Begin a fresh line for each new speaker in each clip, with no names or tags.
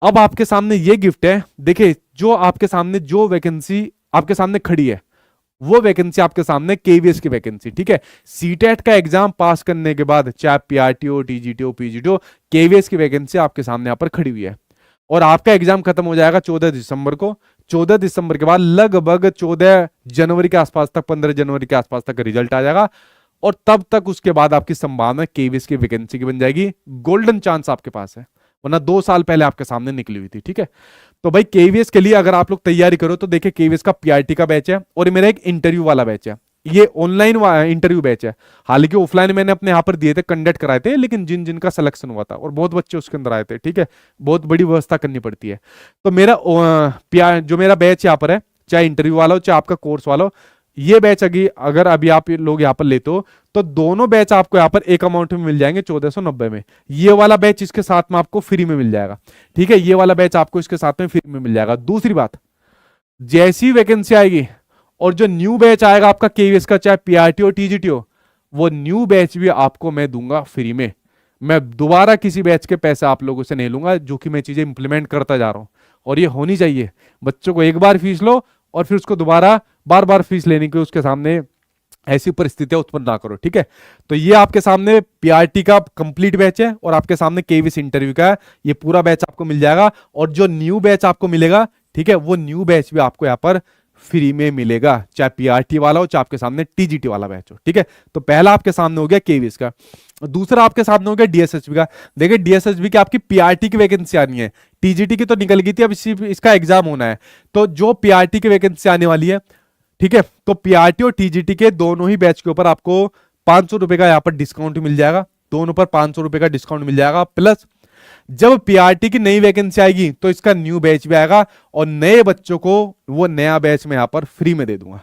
अब आपके सामने ये गिफ्ट है, देखिए जो आपके सामने जो वैकेंसी आपके सामने खड़ी है वो वैकेंसी आपके सामने केवीएस की वैकेंसी, ठीक है। सीटेट का एग्जाम पास करने के बाद चाहे पीआरटी हो, टीजीटी हो, पीजीटी हो, केवीएस की वैकेंसी आपके सामने यहाँ पर खड़ी हुई है। और आपका एग्जाम खत्म हो जाएगा 14 दिसंबर को। 14 दिसंबर के बाद लगभग 14 जनवरी के आसपास तक, 15 जनवरी के आसपास तक रिजल्ट आ जाएगा। और तब तक उसके बाद आपकी संभावना केवीएस की वैकेंसी की बन जाएगी। गोल्डन चांस आपके पास है, वरना 2 साल पहले आपके सामने निकली हुई थी, ठीक है। तो भाई केवीएस के लिए अगर आप लोग तैयारी करो तो देखिए केवीएस का पीआरटी का बैच है और मेरा एक इंटरव्यू वाला बैच है। ये ऑनलाइन इंटरव्यू बैच है, हालांकि ऑफलाइन मैंने अपने यहाँ पर दिए थे, कंडक्ट कराए थे, लेकिन जिन जिनका सिलेक्शन हुआ था और बहुत बच्चे उसके अंदर आए थे, ठीक है। बहुत बड़ी व्यवस्था करनी पड़ती है। तो मेरा जो मेरा बैच यहाँ पर है, चाहे इंटरव्यू वाला हो चाहे आपका कोर्स वाला हो, ये बैच अगर अभी आप लोग यहाँ पर लेते हो तो दोनों बैच आपको यहाँ पर एक अमाउंट में मिल जाएंगे 1490 में। ये वाला बैच इसके साथ में आपको फ्री में मिल जाएगा, ठीक है। ये वाला बैच आपको इसके साथ में फ्री में मिल जाएगा। दूसरी बात, जैसी वैकेंसी आएगी और जो न्यू बैच आएगा आपका केवीएस का, चाहे पीआरटी हो टीजीटी हो, वो न्यू बैच भी आपको मैं दूंगा फ्री में। मैं दोबारा किसी बैच के पैसे आप लोगों से नहीं लूंगा, जो कि मैं चीजें इंप्लीमेंट करता जा रहा हूं और ये होनी चाहिए। बच्चों को एक बार फीस लो और फिर उसको दोबारा बार बार फीस लेने की उसके सामने ऐसी परिस्थितियां उत्पन्न ना करो, ठीक है। तो ये आपके सामने पीआरटी का कंप्लीट बैच है और आपके सामने केवीएस इंटरव्यू का है, ये पूरा बैच आपको मिल जाएगा। और जो न्यू बैच आपको मिलेगा, ठीक है, वो न्यू बैच भी आपको यहाँ पर फ्री में मिलेगा, चाहे पीआरटी वाला हो चाहे आपके सामने टीजीटी वाला बैच हो, ठीक है। तो पहला आपके सामने हो गया केवीएस का, दूसरा आपके सामने हो गया डीएसएचबी का। देखिए डीएसएचबी की आपकी पीआरटी की वैकेंसी आनी है, टीजीटी की तो निकल गई थी, अब इसका एग्जाम होना है। तो जो पीआरटी की वैकेंसी आने वाली है, ठीक है, तो पीआरटी और टीजीटी के दोनों ही बैच के ऊपर आपको 500 रुपए का यहाँ पर डिस्काउंट मिल जाएगा। दोनों पर 500 रुपए का डिस्काउंट मिल जाएगा। प्लस जब पीआरटी की नई वैकेंसी आएगी तो इसका न्यू बैच भी आएगा और नए बच्चों को वो नया बैच में यहाँ पर फ्री में दे दूंगा।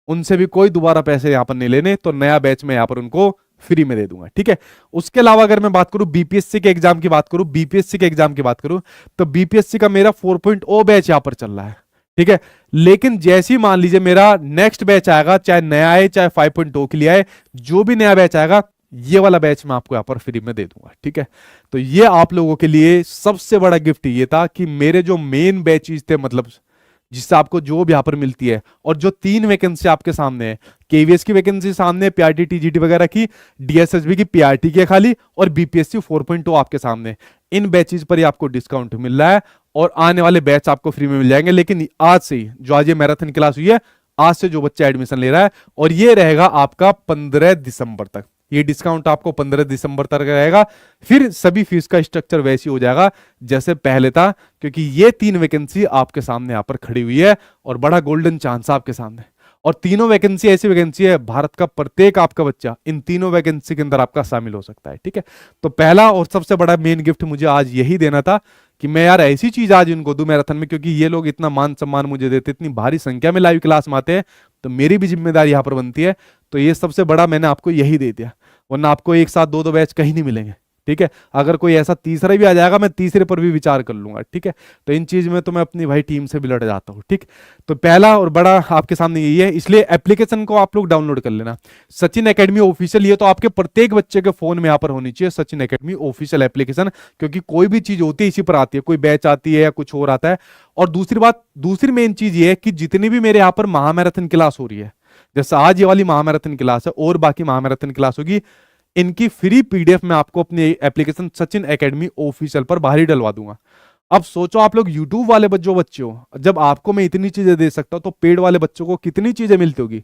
उनसे भी कोई दोबारा पैसे यहाँ पर नहीं लेने, तो नया बैच में यहाँ पर उनको फ्री में दे दूंगा, ठीक है। उसके अलावा अगर मैं बात करूं बीपीएससी के एग्जाम की बात करूं, बीपीएससी के एग्जाम की बात करूं, तो बीपीएससी का मेरा 4.0 बैच यहां पर चल रहा है, ठीक है। लेकिन जैसे ही मान लीजिए मेरा नेक्स्ट बैच आएगा, चाहे नया आए चाहे 5.0 के लिए आए, जो भी नया बैच आएगा, ये वाला बैच मैं आपको यहां पर फ्री में दे दूंगा, ठीक है। तो ये आप लोगों के लिए सबसे बड़ा गिफ्ट ये था कि मेरे जो मेन बैचेस थे, मतलब जिससे आपको जो भी यहां पर मिलती है, और जो 3 वैकेंसी आपके सामने है, केवीएस की वैकेंसी सामने, पीआरटी टीजीटी वगैरह की, डीएसएसबी की पीआरटी की खाली, और बीपीएससी 4.0 आपके सामने, इन बैचेस पर ही आपको डिस्काउंट मिल रहा है और आने वाले बैच आपको फ्री में मिल जाएंगे। लेकिन आज से ही, जो आज ये मैराथन क्लास हुई है, आज से जो बच्चा एडमिशन ले रहा है, और ये रहेगा आपका 15 दिसंबर तक, ये डिस्काउंट आपको 15 दिसंबर तक रहेगा। फिर सभी फीस का स्ट्रक्चर वैसी हो जाएगा जैसे पहले था, क्योंकि ये 3 वैकेंसी आपके सामने यहां पर खड़ी हुई है और बड़ा गोल्डन चांस आपके सामने। और तीनों वैकेंसी ऐसी वैकेंसी है, भारत का प्रत्येक आपका बच्चा इन तीनों वैकेंसी के अंदर आपका शामिल हो सकता है, ठीक है। तो पहला और सबसे बड़ा मेन गिफ्ट मुझे आज यही देना था कि मैं यार ऐसी चीज आज इनको दूं मैराथन में, क्योंकि ये लोग इतना मान सम्मान मुझे देते, इतनी भारी संख्या में लाइव क्लास में आते हैं, तो मेरी भी जिम्मेदारी यहां पर बनती है। तो ये सबसे बड़ा मैंने आपको यही दे दिया, वरना आपको एक साथ 2-2 बैच कहीं नहीं मिलेंगे, ठीक है। अगर कोई ऐसा तीसरा भी आ जाएगा, मैं तीसरे पर भी विचार कर लूंगा, ठीक है। तो इन चीज में तो मैं अपनी भाई टीम से भी लड़ जाता हूँ, ठीक। तो पहला और बड़ा आपके सामने यही है, इसलिए एप्लीकेशन को आप लोग डाउनलोड कर लेना, सचिन एकेडमी ऑफिशियल। ये तो आपके प्रत्येक बच्चे के फोन में यहाँ पर होनी चाहिए सचिन एकेडमी ऑफिशियल एप्लीकेशन, क्योंकि कोई भी चीज होती है इसी पर आती है, कोई बैच आती है या कुछ और आता है। और दूसरी बात, दूसरी मेन चीज ये है कि जितनी भी मेरे यहाँ पर महामैराथन क्लास हो रही है, जैसे आज ये वाली महामैराथन क्लास है और बाकी महामैराथन क्लास होगी, इनकी फ्री पीडीएफ में आपको अपनी एप्लीकेशन सचिन एकेडमी ऑफिशियल पर बाहर ही डलवा दूंगा। अब सोचो आप लोग यूट्यूब वाले जो बच्चे हो, जब आपको मैं इतनी चीजें दे सकता हूं, तो पेड वाले बच्चों को कितनी चीजें मिलती होगी।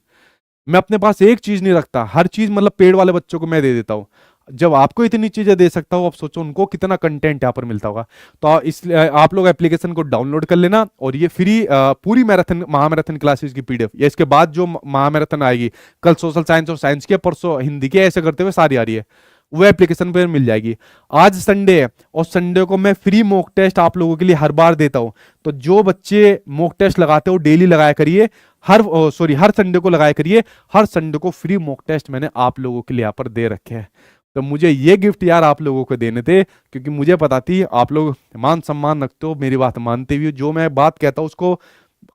मैं अपने पास एक चीज नहीं रखता, हर चीज मतलब पेड वाले बच्चों को मैं दे देता हूं। जब आपको इतनी चीजें दे सकता हूं, अब सोचो उनको कितना कंटेंट यहाँ पर मिलता होगा। तो इसलिए आप लोग एप्लीकेशन को डाउनलोड कर लेना, और ये फ्री पूरी मैराथन महामैराथन क्लासेस की पीडीएफ, या इसके बाद जो महामैराथन आएगी, कल सोशल साइंस और साइंस की, परसों हिंदी की, ऐसे करते हुए सारी आ रही है, वो एप्लीकेशन पर मिल जाएगी। आज संडे है और संडे को मैं फ्री मॉक टेस्ट आप लोगों के लिए हर बार देता हूं, तो जो बच्चे मॉक टेस्ट लगाते हो डेली लगाया करिए, हर संडे को लगाया करिए। हर संडे को फ्री मॉक टेस्ट मैंने आप लोगों के लिए यहाँ पर दे रखे हैं। तो मुझे ये गिफ्ट यार आप लोगों को देने थे, क्योंकि मुझे पता थी आप लोग मान सम्मान रखते हो, मेरी बात मानते हुए, जो मैं बात कहता हूँ उसको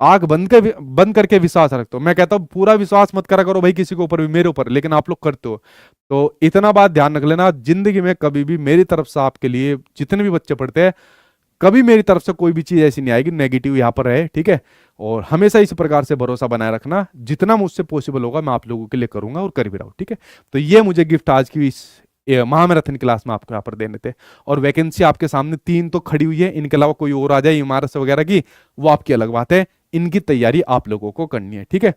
आंख बंद करके विश्वास रखते हो। मैं कहता हूँ पूरा विश्वास मत करा करो भाई किसी के ऊपर भी, मेरे ऊपर, लेकिन आप लोग करते हो। तो इतना बात ध्यान रख लेना, जिंदगी में कभी भी मेरी तरफ से आपके लिए जितने भी बच्चे पढ़ते हैं, कभी मेरी तरफ से कोई भी चीज ऐसी नहीं आएगी नेगेटिव यहाँ पर है, ठीक है। और हमेशा इस प्रकार से भरोसा बनाए रखना, जितना मुझसे पॉसिबल होगा मैं आप लोगों के लिए करूंगा और कर भी रहा हूँ, ठीक है। तो ये मुझे गिफ्ट आज की इस महामैराथन क्लास में आपको यहाँ पर देने थे। और वैकेंसी आपके सामने 3 तो खड़ी हुई है, इनके अलावा कोई और आ जाए इमारत वगैरह की, वो आपकी अलग बात है। इनकी तैयारी आप लोगों को करनी है, ठीक है।